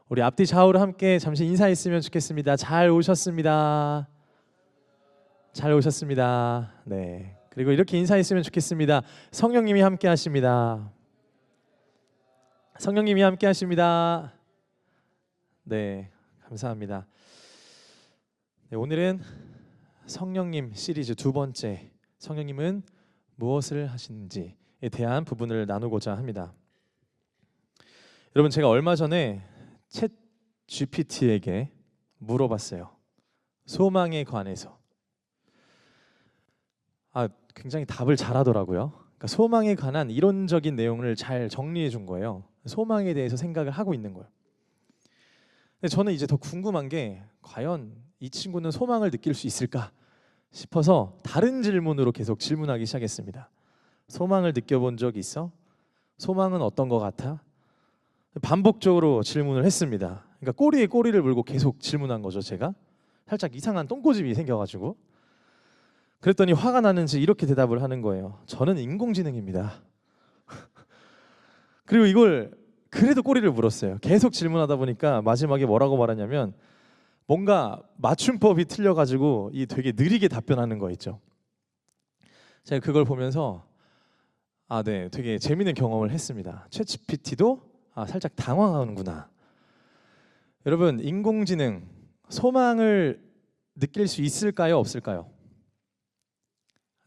우리 앞뒤 좌우로 함께 잠시 인사했으면 좋겠습니다. 잘 오셨습니다. 잘 오셨습니다. 네. 그리고 이렇게 인사했으면 좋겠습니다. 성령님이 함께 하십니다. 성령님이 함께 하십니다. 네, 감사합니다. 네, 오늘은 성령님 시리즈 두 번째, 성령님은 무엇을 하시는지에 대한 부분을 나누고자 합니다. 여러분, 제가 얼마 전에 챗 GPT에게 물어봤어요. 소망에 관해서. 굉장히 답을 잘하더라고요. 그러니까 소망에 관한 이론적인 내용을 잘 정리해 준 거예요. 소망에 대해서 생각을 하고 있는 거예요. 근데 저는 이제 더 궁금한 게 과연 이 친구는 소망을 느낄 수 있을까 싶어서 다른 질문으로 계속 질문하기 시작했습니다. 소망을 느껴본 적 있어? 소망은 어떤 것 같아? 반복적으로 질문을 했습니다. 그러니까 꼬리에 꼬리를 물고 계속 질문한 거죠. 제가 살짝 이상한 똥꼬집이 생겨가지고 그랬더니 화가 나는지 이렇게 대답을 하는 거예요. 저는 인공지능입니다. 그리고 이걸 그래도 꼬리를 물었어요. 계속 질문하다 보니까 마지막에 뭐라고 말하냐면 뭔가 맞춤법이 틀려가지고 이 되게 느리게 답변하는 거 있죠. 제가 그걸 보면서 네, 되게 재밌는 경험을 했습니다. 챗 GPT도 살짝 당황하는구나. 여러분, 인공지능 소망을 느낄 수 있을까요? 없을까요?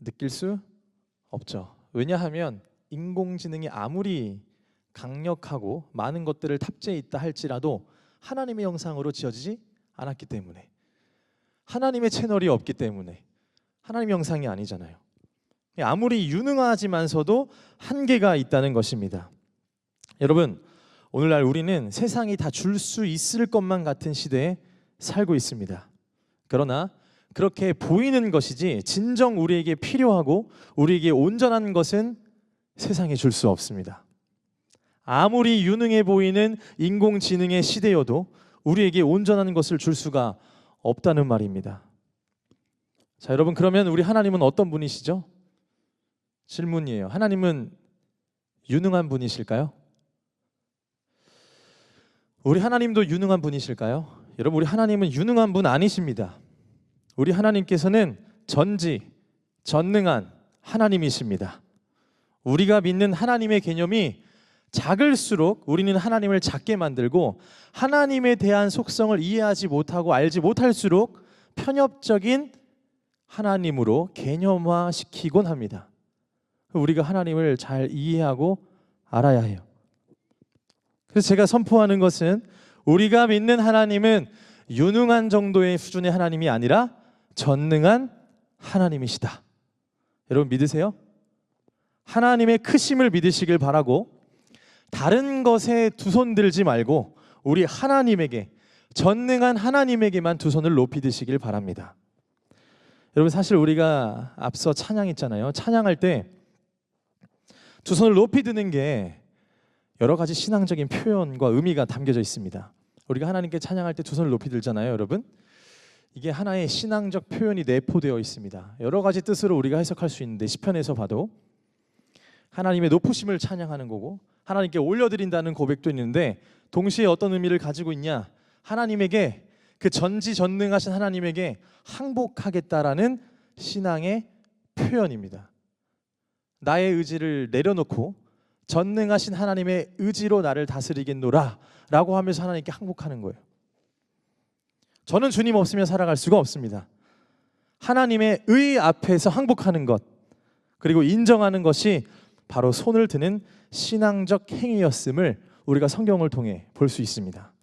느낄 수 없죠. 왜냐하면 인공지능이 아무리 강력하고 많은 것들을 탑재해 있다 할지라도 하나님의 형상으로 지어지지 않았기 때문에, 하나님의 채널이 없기 때문에 하나님의 형상이 아니잖아요. 아무리 유능하지만서도 한계가 있다는 것입니다. 여러분, 오늘날 우리는 세상이 다 줄 수 있을 것만 같은 시대에 살고 있습니다. 그러나 그렇게 보이는 것이지 진정 우리에게 필요하고 우리에게 온전한 것은 세상에 줄 수 없습니다. 아무리 유능해 보이는 인공지능의 시대여도 우리에게 온전한 것을 줄 수가 없다는 말입니다. 자, 여러분, 그러면 우리 하나님은 어떤 분이시죠? 질문이에요. 하나님은 유능한 분이실까요? 우리 하나님도 유능한 분이실까요? 여러분, 우리 하나님은 유능한 분 아니십니다. 우리 하나님께서는 전능한 하나님이십니다. 우리가 믿는 하나님의 개념이 작을수록 우리는 하나님을 작게 만들고 하나님에 대한 속성을 이해하지 못하고 알지 못할수록 편협적인 하나님으로 개념화시키곤 합니다. 우리가 하나님을 잘 이해하고 알아야 해요. 그래서 제가 선포하는 것은 우리가 믿는 하나님은 유능한 정도의 수준의 하나님이 아니라 전능한 하나님이시다. 여러분, 믿으세요? 하나님의 크심을 믿으시길 바라고 다른 것에 두 손 들지 말고 우리 하나님에게, 전능한 하나님에게만 두 손을 높이 드시길 바랍니다. 여러분, 사실 우리가 앞서 찬양했잖아요. 찬양할 때 두 손을 높이 드는 게 여러 가지 신앙적인 표현과 의미가 담겨져 있습니다. 우리가 하나님께 찬양할 때 두 손을 높이 들잖아요, 여러분. 이게 하나의 신앙적 표현이 내포되어 있습니다. 여러 가지 뜻으로 우리가 해석할 수 있는데, 시편에서 봐도 하나님의 높으심을 찬양하는 거고 하나님께 올려드린다는 고백도 있는데, 동시에 어떤 의미를 가지고 있냐? 하나님에게, 그 전지전능하신 하나님에게 항복하겠다라는 신앙의 표현입니다. 나의 의지를 내려놓고 전능하신 하나님의 의지로 나를 다스리겠노라 라고 하면서 하나님께 항복하는 거예요. 저는 주님 없으면 살아갈 수가 없습니다. 하나님의 의 앞에서 항복하는 것, 그리고 인정하는 것이 바로 손을 드는 신앙적 행위였음을 우리가 성경을 통해 볼 수 있습니다.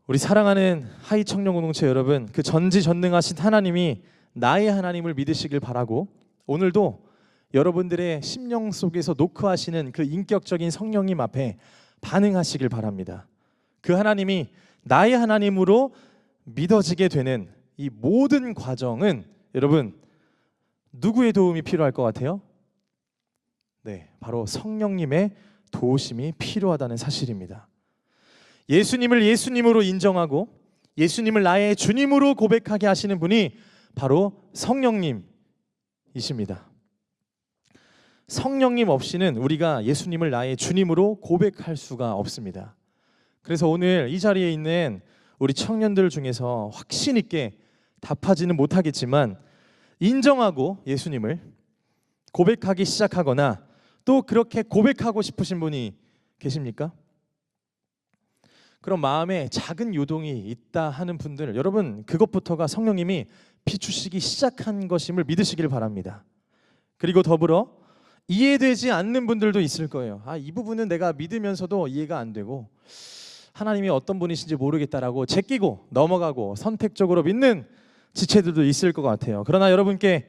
우리 사랑하는 하이 청년 공동체 여러분, 그 전지전능하신 하나님이 나의 하나님을 믿으시길 바라고, 오늘도 여러분들의 심령 속에서 녹화하시는 그 인격적인 성령님 앞에 반응하시길 바랍니다. 그 하나님이 나의 하나님으로 믿어지게 되는 이 모든 과정은, 여러분, 누구의 도움이 필요할 것 같아요? 네, 바로 성령님의 도우심이 필요하다는 사실입니다. 예수님을 예수님으로 인정하고 예수님을 나의 주님으로 고백하게 하시는 분이 바로 성령님이십니다. 성령님 없이는 우리가 예수님을 나의 주님으로 고백할 수가 없습니다. 그래서 오늘 이 자리에 있는 우리 청년들 중에서 확신 있게 답하지는 못하겠지만 인정하고 예수님을 고백하기 시작하거나 또 그렇게 고백하고 싶으신 분이 계십니까? 그런 마음에 작은 요동이 있다 하는 분들, 여러분 그것부터가 성령님이 비추시기 시작한 것임을 믿으시길 바랍니다. 그리고 더불어 이해되지 않는 분들도 있을 거예요. 이 부분은 내가 믿으면서도 이해가 안 되고 하나님이 어떤 분이신지 모르겠다라고 제끼고 넘어가고 선택적으로 믿는 지체들도 있을 것 같아요. 그러나 여러분께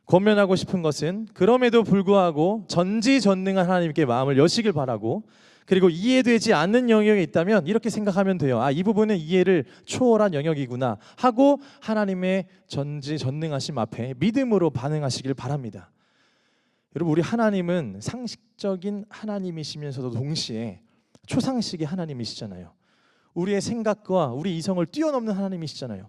권면하고 싶은 것은 그럼에도 불구하고 전지전능한 하나님께 마음을 여시길 바라고, 그리고 이해되지 않는 영역이 있다면 이렇게 생각하면 돼요. 이 부분은 이해를 초월한 영역이구나 하고 하나님의 전지전능하심 앞에 믿음으로 반응하시길 바랍니다. 여러분, 우리 하나님은 상식적인 하나님이시면서도 동시에 초상식의 하나님이시잖아요. 우리의 생각과 우리 이성을 뛰어넘는 하나님이시잖아요.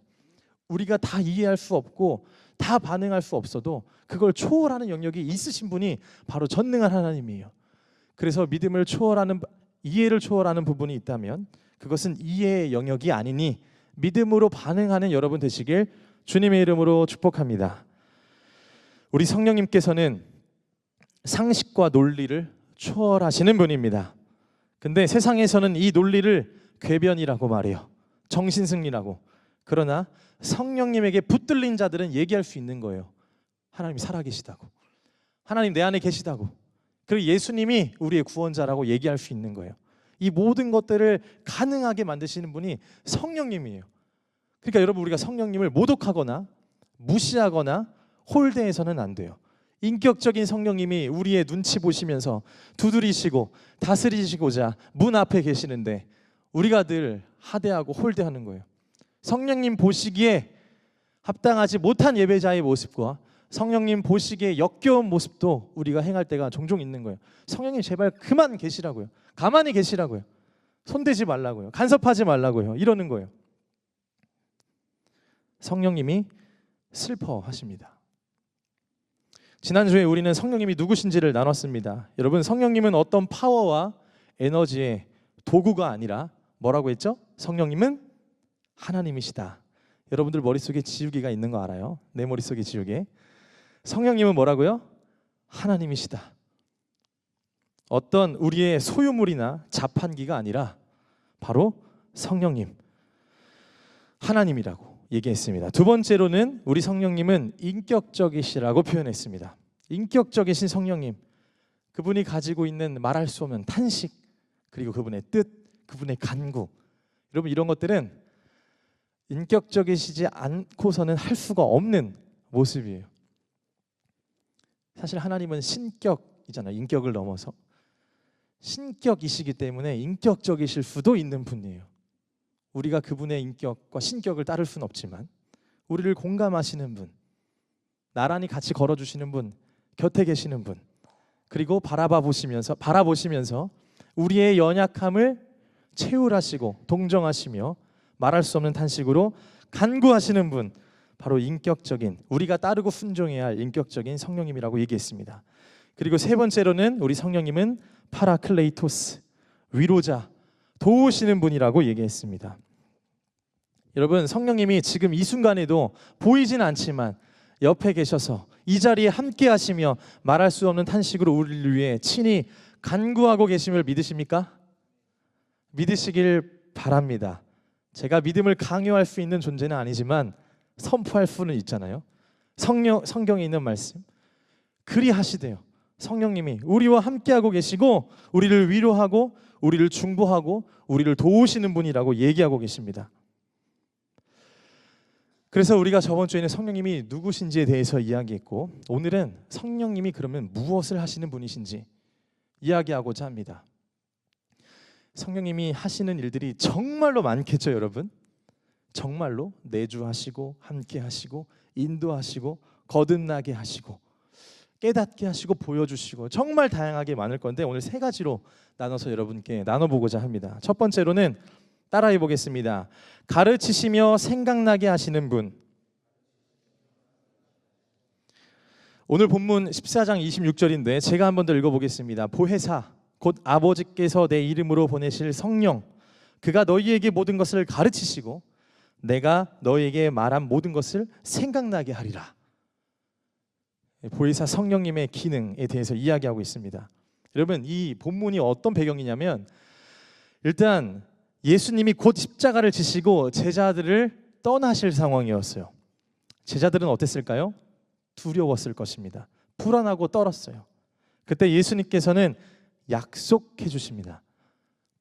우리가 다 이해할 수 없고 다 반응할 수 없어도 그걸 초월하는 영역이 있으신 분이 바로 전능한 하나님이에요. 그래서 믿음을 초월하는, 이해를 초월하는 부분이 있다면 그것은 이해의 영역이 아니니 믿음으로 반응하는 여러분 되시길 주님의 이름으로 축복합니다. 우리 성령님께서는 상식과 논리를 초월하시는 분입니다. 근데 세상에서는 이 논리를 궤변이라고 말해요. 정신승리라고. 그러나 성령님에게 붙들린 자들은 얘기할 수 있는 거예요. 하나님이 살아계시다고, 하나님 내 안에 계시다고, 그리고 예수님이 우리의 구원자라고 얘기할 수 있는 거예요. 이 모든 것들을 가능하게 만드시는 분이 성령님이에요. 그러니까 여러분, 우리가 성령님을 모독하거나 무시하거나 홀대해서는 안 돼요. 인격적인 성령님이 우리의 눈치 보시면서 두드리시고 다스리시고자 문 앞에 계시는데 우리가 늘 하대하고 홀대하는 거예요. 성령님 보시기에 합당하지 못한 예배자의 모습과 성령님 보시기에 역겨운 모습도 우리가 행할 때가 종종 있는 거예요. 성령님 제발 그만 계시라고요. 가만히 계시라고요. 손대지 말라고요. 간섭하지 말라고요. 이러는 거예요. 성령님이 슬퍼하십니다. 지난주에 우리는 성령님이 누구신지를 나눴습니다. 여러분, 성령님은 어떤 파워와 에너지의 도구가 아니라 뭐라고 했죠? 성령님은 하나님이시다. 여러분들 머릿속에 지우개가 있는 거 알아요? 내 머릿속에 지우개. 성령님은 뭐라고요? 하나님이시다. 어떤 우리의 소유물이나 자판기가 아니라 바로 성령님, 하나님이라고 얘기했습니다. 두 번째로는 우리 성령님은 인격적이시라고 표현했습니다. 인격적이신 성령님, 그분이 가지고 있는 말할 수 없는 탄식, 그리고 그분의 뜻, 그분의 간구, 여러분 이런 것들은 인격적이시지 않고서는 할 수가 없는 모습이에요. 사실 하나님은 신격이잖아요. 인격을 넘어서 신격이시기 때문에 인격적이실 수도 있는 분이에요. 우리가 그분의 인격과 신격을 따를 수는 없지만 우리를 공감하시는 분, 나란히 같이 걸어주시는 분, 곁에 계시는 분, 그리고 바라보시면서 우리의 연약함을 채울하시고 동정하시며 말할 수 없는 탄식으로 간구하시는 분, 바로 인격적인, 우리가 따르고 순종해야 할 인격적인 성령님이라고 얘기했습니다. 그리고 세 번째로는 우리 성령님은 파라클레이토스, 위로자, 도우시는 분이라고 얘기했습니다. 여러분, 성령님이 지금 이 순간에도 보이진 않지만 옆에 계셔서 이 자리에 함께 하시며 말할 수 없는 탄식으로 우리를 위해 친히 간구하고 계심을 믿으십니까? 믿으시길 바랍니다. 제가 믿음을 강요할 수 있는 존재는 아니지만 선포할 수는 있잖아요. 성경에 있는 말씀 그리 하시대요. 성령님이 우리와 함께하고 계시고 우리를 위로하고 우리를 중보하고 우리를 도우시는 분이라고 얘기하고 계십니다. 그래서 우리가 저번 주에는 성령님이 누구신지에 대해서 이야기했고, 오늘은 성령님이 그러면 무엇을 하시는 분이신지 이야기하고자 합니다. 성령님이 하시는 일들이 정말로 많겠죠, 여러분? 정말로 내주하시고 함께 하시고 인도하시고 거듭나게 하시고 깨닫게 하시고 보여주시고 정말 다양하게 많을 건데 오늘 세 가지로 나눠서 여러분께 나눠보고자 합니다. 첫 번째로는 따라해 보겠습니다. 가르치시며 생각나게 하시는 분. 오늘 본문 14장 26절인데 제가 한 번 더 읽어보겠습니다. 보혜사 곧 아버지께서 내 이름으로 보내실 성령 그가 너희에게 모든 것을 가르치시고 내가 너희에게 말한 모든 것을 생각나게 하리라. 보혜사 성령님의 기능에 대해서 이야기하고 있습니다. 여러분, 이 본문이 어떤 배경이냐면 일단 예수님이 곧 십자가를 지시고 제자들을 떠나실 상황이었어요. 제자들은 어땠을까요? 두려웠을 것입니다. 불안하고 떨었어요. 그때 예수님께서는 약속해 주십니다.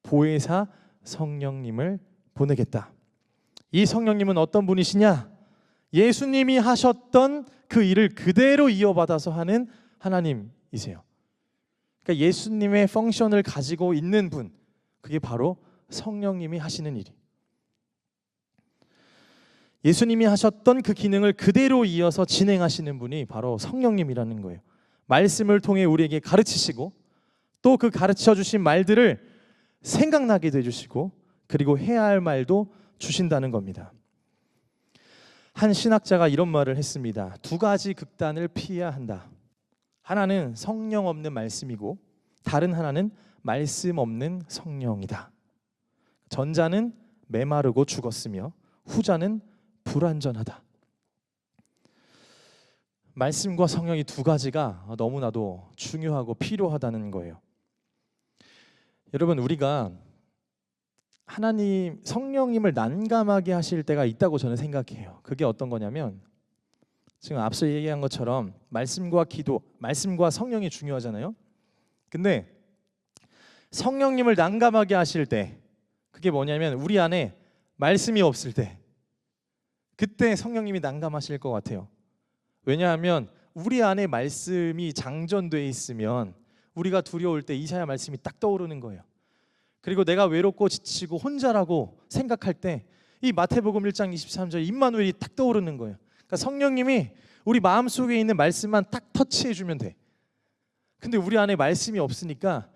보혜사 성령님을 보내겠다. 이 성령님은 어떤 분이시냐? 예수님이 하셨던 그 일을 그대로 이어받아서 하는 하나님이세요. 그러니까 예수님의 펑션을 가지고 있는 분, 그게 바로 성령님이 하시는 일이. 예수님이 하셨던 그 기능을 그대로 이어서 진행하시는 분이 바로 성령님이라는 거예요. 말씀을 통해 우리에게 가르치시고 또 그 가르쳐 주신 말들을 생각나게 해주시고 그리고 해야 할 말도 주신다는 겁니다. 한 신학자가 이런 말을 했습니다. 두 가지 극단을 피해야 한다. 하나는 성령 없는 말씀이고 다른 하나는 말씀 없는 성령이다. 전자는 메마르고 죽었으며 후자는 불완전하다. 말씀과 성령이 두 가지가 너무나도 중요하고 필요하다는 거예요. 여러분, 우리가 하나님 성령님을 난감하게 하실 때가 있다고 저는 생각해요. 그게 어떤 거냐면 지금 앞서 얘기한 것처럼 말씀과 기도, 말씀과 성령이 중요하잖아요. 근데 성령님을 난감하게 하실 때 그게 뭐냐면 우리 안에 말씀이 없을 때 그때 성령님이 난감하실 것 같아요. 왜냐하면 우리 안에 말씀이 장전되어 있으면 우리가 두려울 때 이사야 말씀이 딱 떠오르는 거예요. 그리고 내가 외롭고 지치고 혼자라고 생각할 때 이 마태복음 1장 23절 임마누엘이 딱 떠오르는 거예요. 그러니까 성령님이 우리 마음속에 있는 말씀만 딱 터치해 주면 돼. 근데 우리 안에 말씀이 없으니까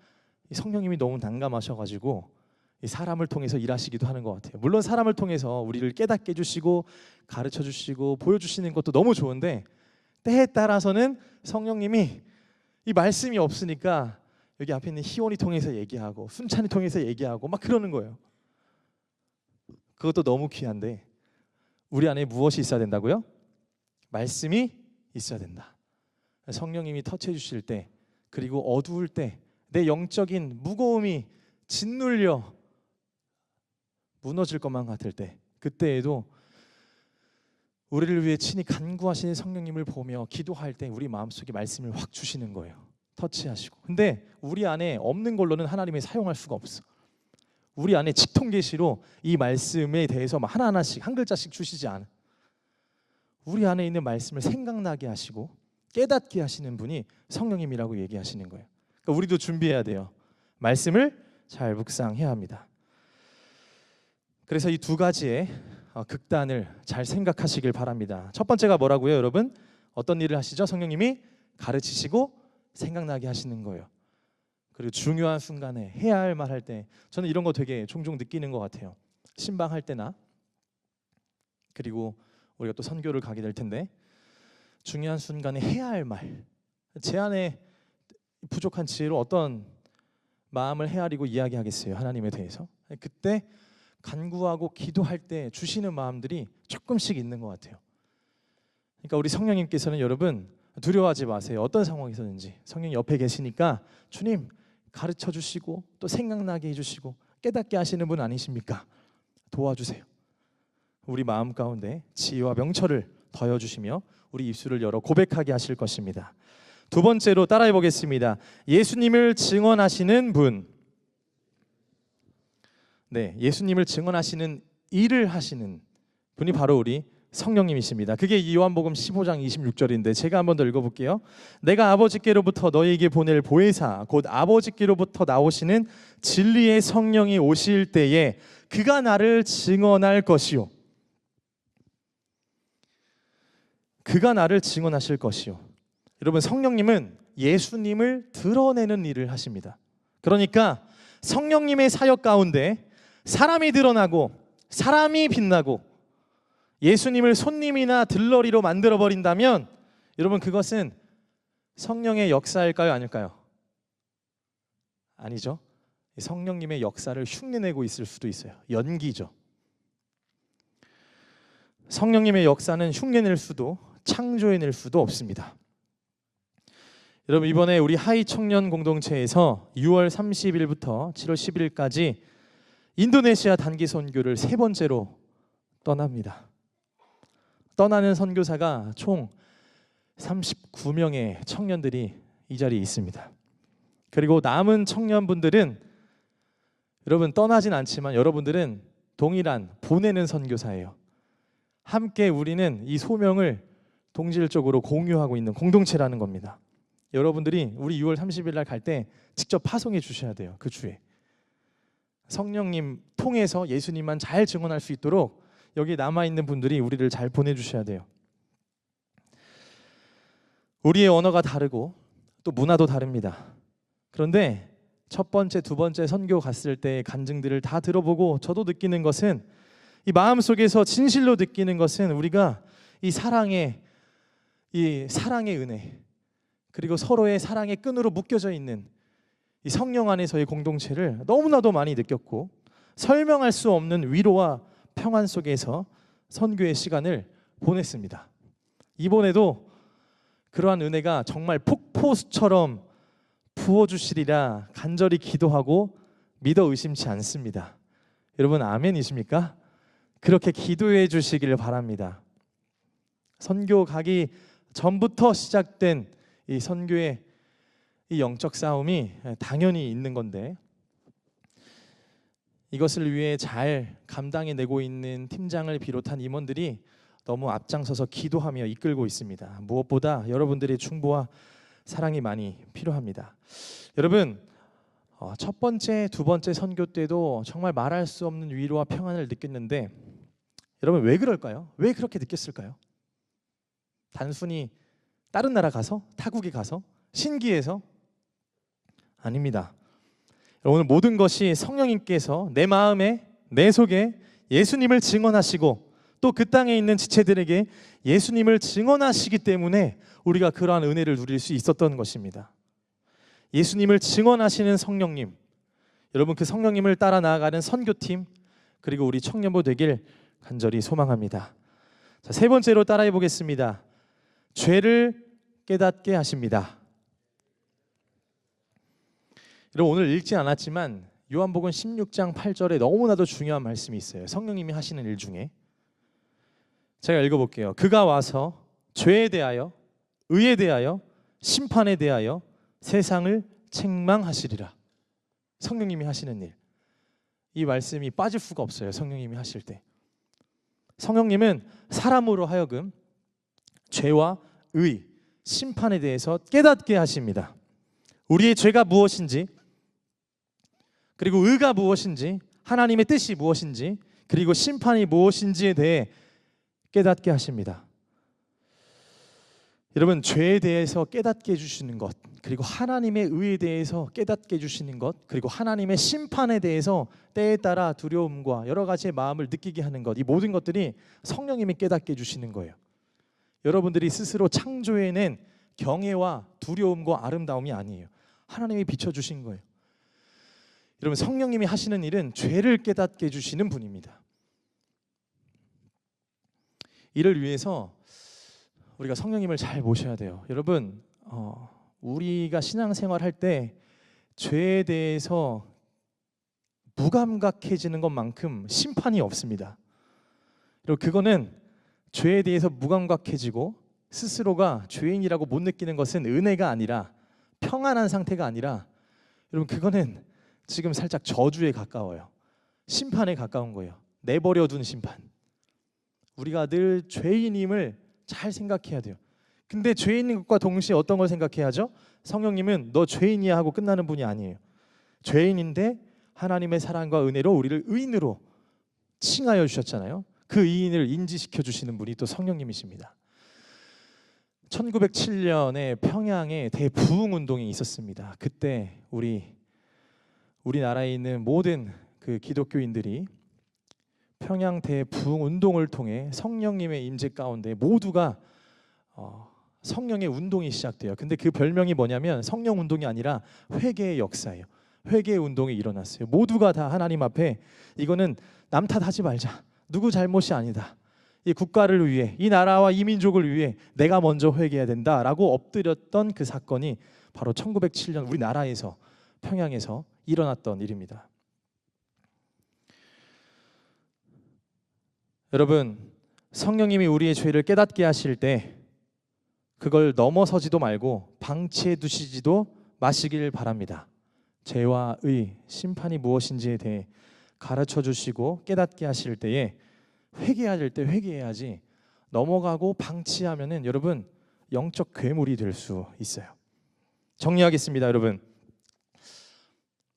성령님이 너무 난감하셔가지고 사람을 통해서 일하시기도 하는 것 같아요. 물론 사람을 통해서 우리를 깨닫게 해주시고 가르쳐 주시고 보여주시는 것도 너무 좋은데 때에 따라서는 성령님이 이 말씀이 없으니까 여기 앞에 있는 희원이 통해서 얘기하고 순찬이 통해서 얘기하고 막 그러는 거예요. 그것도 너무 귀한데 우리 안에 무엇이 있어야 된다고요? 말씀이 있어야 된다. 성령님이 터치해 주실 때 그리고 어두울 때 내 영적인 무거움이 짓눌려 무너질 것만 같을 때 그때에도 우리를 위해 친히 간구하시는 성령님을 보며 기도할 때 우리 마음속에 말씀을 확 주시는 거예요. 터치하시고. 근데 우리 안에 없는 걸로는 하나님이 사용할 수가 없어. 우리 안에 직통계시로 이 말씀에 대해서 하나하나씩 한 글자씩 주시지 않아. 우리 안에 있는 말씀을 생각나게 하시고 깨닫게 하시는 분이 성령님이라고 얘기하시는 거예요. 그러니까 우리도 준비해야 돼요. 말씀을 잘 묵상해야 합니다. 그래서 이 두 가지의 극단을 잘 생각하시길 바랍니다. 첫 번째가 뭐라고요, 여러분? 어떤 일을 하시죠? 성령님이 가르치시고 생각나게 하시는 거예요. 그리고 중요한 순간에 해야 할 말 할 때 저는 이런 거 되게 종종 느끼는 것 같아요. 신방할 때나 그리고 우리가 또 선교를 가게 될 텐데 중요한 순간에 해야 할 말, 제 안에 부족한 지혜로 어떤 마음을 헤아리고 이야기하겠어요, 하나님에 대해서. 그때 간구하고 기도할 때 주시는 마음들이 조금씩 있는 것 같아요. 그러니까 우리 성령님께서는 여러분 두려워하지 마세요. 어떤 상황에서든지 성령이 옆에 계시니까 주님 가르쳐 주시고 또 생각나게 해주시고 깨닫게 하시는 분 아니십니까? 도와주세요. 우리 마음 가운데 지혜와 명철을 더해주시며 우리 입술을 열어 고백하게 하실 것입니다. 두 번째로 따라해 보겠습니다. 예수님을 증언하시는 분. 네, 예수님을 증언하시는 일을 하시는 분이 바로 우리 성령님이십니다. 그게 요한복음 15장 26절인데 제가 한번 더 읽어볼게요. 내가 아버지께로부터 너희에게 보낼 보혜사 곧 아버지께로부터 나오시는 진리의 성령이 오실 때에 그가 나를 증언할 것이요. 그가 나를 증언하실 것이요. 여러분, 성령님은 예수님을 드러내는 일을 하십니다. 그러니까 성령님의 사역 가운데 사람이 드러나고 사람이 빛나고 예수님을 손님이나 들러리로 만들어버린다면 여러분 그것은 성령의 역사일까요? 아닐까요? 아니죠. 성령님의 역사를 흉내내고 있을 수도 있어요. 연기죠. 성령님의 역사는 흉내낼 수도 창조해낼 수도 없습니다. 여러분, 이번에 우리 하이 청년 공동체에서 6월 30일부터 7월 10일까지 인도네시아 단기 선교를 3번째로 떠납니다. 떠나는 선교사가 총 39명의 청년들이 이 자리에 있습니다. 그리고 남은 청년분들은 여러분 떠나진 않지만 여러분들은 동일한 보내는 선교사예요. 함께 우리는 이 소명을 동질적으로 공유하고 있는 공동체라는 겁니다. 여러분들이 우리 6월 30일 날 갈 때 직접 파송해 주셔야 돼요. 그 주에 성령님 통해서 예수님만 잘 증언할 수 있도록 여기 남아있는 분들이 우리를 잘 보내주셔야 돼요. 우리의 언어가 다르고 또 문화도 다릅니다. 그런데 첫 번째, 두 번째 선교 갔을 때의 간증들을 다 들어보고 저도 느끼는 것은, 이 마음속에서 진실로 느끼는 것은, 우리가 이 사랑의 은혜, 그리고 서로의 사랑의 끈으로 묶여져 있는 이 성령 안에서의 공동체를 너무나도 많이 느꼈고, 설명할 수 없는 위로와 평안 속에서 선교의 시간을 보냈습니다. 이번에도 그러한 은혜가 정말 폭포수처럼 부어주시리라 간절히 기도하고 믿어 의심치 않습니다. 여러분 아멘이십니까? 그렇게 기도해 주시기를 바랍니다. 선교 가기 전부터 시작된 이 선교의 이 영적 싸움이 당연히 있는 건데, 이것을 위해 잘 감당해내고 있는 팀장을 비롯한 임원들이 너무 앞장서서 기도하며 이끌고 있습니다. 무엇보다 여러분들의 충보와 사랑이 많이 필요합니다. 여러분, 첫 번째, 두 번째 선교 때도 정말 말할 수 없는 위로와 평안을 느꼈는데, 여러분 왜 그럴까요? 왜 그렇게 느꼈을까요? 단순히 다른 나라 가서, 타국에 가서, 신기해서? 아닙니다. 오늘 모든 것이 성령님께서 내 마음에, 내 속에 예수님을 증언하시고 또 그 땅에 있는 지체들에게 예수님을 증언하시기 때문에 우리가 그러한 은혜를 누릴 수 있었던 것입니다. 예수님을 증언하시는 성령님, 여러분 그 성령님을 따라 나아가는 선교팀, 그리고 우리 청년부 되길 간절히 소망합니다. 자, 세 번째로 따라해 보겠습니다. 죄를 깨닫게 하십니다. 여러분 오늘 읽지 않았지만 요한복음 16장 8절에 너무나도 중요한 말씀이 있어요. 성령님이 하시는 일 중에. 제가 읽어볼게요. 그가 와서 죄에 대하여, 의에 대하여, 심판에 대하여 세상을 책망하시리라. 성령님이 하시는 일, 이 말씀이 빠질 수가 없어요. 성령님이 하실 때 성령님은 사람으로 하여금 죄와 의, 심판에 대해서 깨닫게 하십니다. 우리의 죄가 무엇인지, 그리고 의가 무엇인지, 하나님의 뜻이 무엇인지, 그리고 심판이 무엇인지에 대해 깨닫게 하십니다. 여러분 죄에 대해서 깨닫게 해주시는 것, 그리고 하나님의 의에 대해서 깨닫게 해주시는 것, 그리고 하나님의 심판에 대해서 때에 따라 두려움과 여러 가지의 마음을 느끼게 하는 것, 이 모든 것들이 성령님이 깨닫게 해주시는 거예요. 여러분들이 스스로 창조해낸 경외와 두려움과 아름다움이 아니에요. 하나님이 비춰주신 거예요. 여러분 성령님이 하시는 일은 죄를 깨닫게 해주시는 분입니다. 이를 위해서 우리가 성령님을 잘 모셔야 돼요. 여러분 우리가 신앙생활 할 때 죄에 대해서 무감각해지는 것만큼 심판이 없습니다. 그리고 그거는 죄에 대해서 무감각해지고 스스로가 죄인이라고 못 느끼는 것은 은혜가 아니라, 평안한 상태가 아니라, 여러분 그거는 지금 살짝 저주에 가까워요. 심판에 가까운 거예요. 내버려둔 심판. 우리가 늘 죄인임을 잘 생각해야 돼요. 근데 죄인인 것과 동시에 어떤 걸 생각해야죠? 성령님은 너 죄인이야 하고 끝나는 분이 아니에요. 죄인인데 하나님의 사랑과 은혜로 우리를 의인으로 칭하여 주셨잖아요. 그 의인을 인지시켜 주시는 분이 또 성령님이십니다. 1907년에 평양에 대부흥운동이 있었습니다. 그때 우리나라에 있는 모든 그 기독교인들이 평양 대부흥운동을 통해 성령님의 임재 가운데 모두가 성령의 운동이 시작돼요. 근데 그 별명이 뭐냐면 성령 운동이 아니라 회개의 역사예요. 회개의 운동이 일어났어요. 모두가 다 하나님 앞에 이거는 남 탓하지 말자. 누구 잘못이 아니다. 이 국가를 위해, 이 나라와 이 민족을 위해 내가 먼저 회개해야 된다라고 엎드렸던 그 사건이 바로 1907년 우리나라에서 평양에서 일어났던 일입니다. 여러분, 성령님이 우리의 죄를 깨닫게 하실 때 그걸 넘어서지도 말고 방치해 두시지도 마시길 바랍니다. 죄와 의, 심판이 무엇인지에 대해 가르쳐 주시고 깨닫게 하실 때에 회개할 때 회개해야지 넘어가고 방치하면은 여러분 영적 괴물이 될 수 있어요. 정리하겠습니다, 여러분.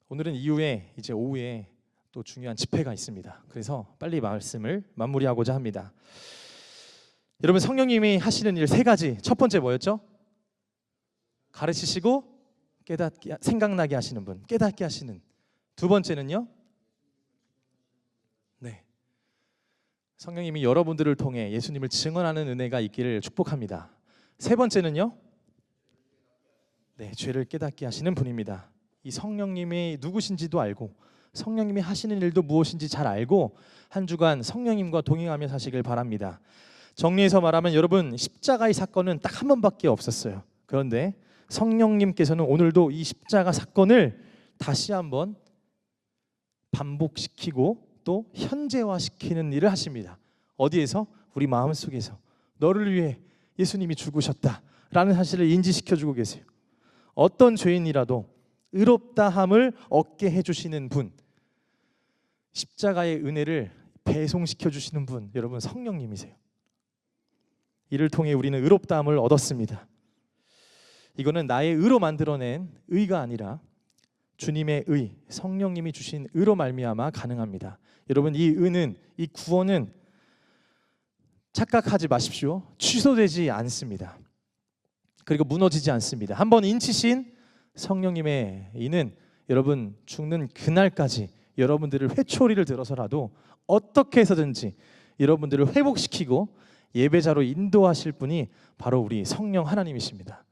오늘은 이후에 이제 오후에 또 중요한 집회가 있습니다. 그래서 빨리 말씀을 마무리하고자 합니다. 여러분, 성령님이 하시는 일 세 가지. 첫 번째 뭐였죠? 가르치시고 깨닫게, 생각나게 하시는 분, 깨닫게 하시는. 두 번째는요? 네, 성령님이 여러분들을 통해 예수님을 증언하는 은혜가 있기를 축복합니다. 세 번째는요? 네, 죄를 깨닫게 하시는 분입니다. 이 성령님이 누구신지도 알고 성령님이 하시는 일도 무엇인지 잘 알고 한 주간 성령님과 동행하며 사시길 바랍니다. 정리해서 말하면 여러분, 십자가의 사건은 딱 한 번밖에 없었어요. 그런데 성령님께서는 오늘도 이 십자가 사건을 다시 한번 반복시키고 또 현재화시키는 일을 하십니다. 어디에서? 우리 마음속에서. 너를 위해 예수님이 죽으셨다라는 사실을 인지시켜주고 계세요. 어떤 죄인이라도 의롭다함을 얻게 해주시는 분, 십자가의 은혜를 배송시켜 주시는 분, 여러분 성령님이세요. 이를 통해 우리는 의롭다함을 얻었습니다. 이거는 나의 의로 만들어낸 의가 아니라 주님의 의, 성령님이 주신 의로 말미암아 가능합니다. 여러분, 이 의는, 이 구원은 착각하지 마십시오. 취소되지 않습니다. 그리고 무너지지 않습니다. 한번 인치신 성령님의 이는 여러분 죽는 그날까지 여러분들을 회초리를 들어서라도 어떻게 해서든지 여러분들을 회복시키고 예배자로 인도하실 분이 바로 우리 성령 하나님이십니다.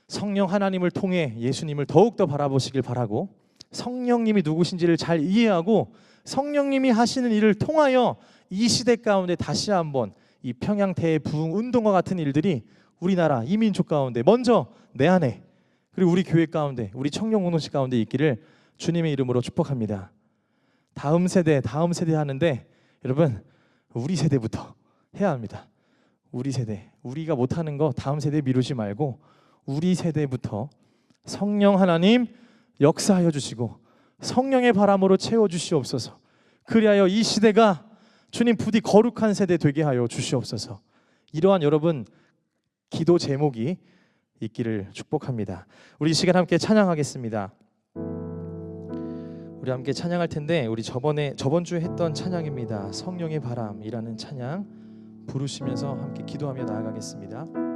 성령 하나님을 통해 예수님을 더욱더 바라보시길 바라고, 성령님이 누구신지를 잘 이해하고 성령님이 하시는 일을 통하여 이 시대 가운데 다시 한번 이 평양 대부흥 운동과 같은 일들이 우리나라 이 민족 가운데 먼저 내 안에, 그리고 우리 교회 가운데, 우리 청년 공동체 가운데 있기를 주님의 이름으로 축복합니다. 다음 세대 하는데 여러분, 우리 세대부터 해야 합니다. 우리 세대, 우리가 못하는 거 다음 세대에 미루지 말고 우리 세대부터 성령 하나님 역사하여 주시고 성령의 바람으로 채워주시옵소서. 그리하여 이 시대가 주님 부디 거룩한 세대 되게 하여 주시옵소서. 이러한 여러분 기도 제목이 있기를 축복합니다. 우리 이 시간 함께 찬양하겠습니다. 우리 함께 찬양할 텐데 우리 저번 주에 했던 찬양입니다. 성령의 바람이라는 찬양 부르시면서 함께 기도하며 나아가겠습니다.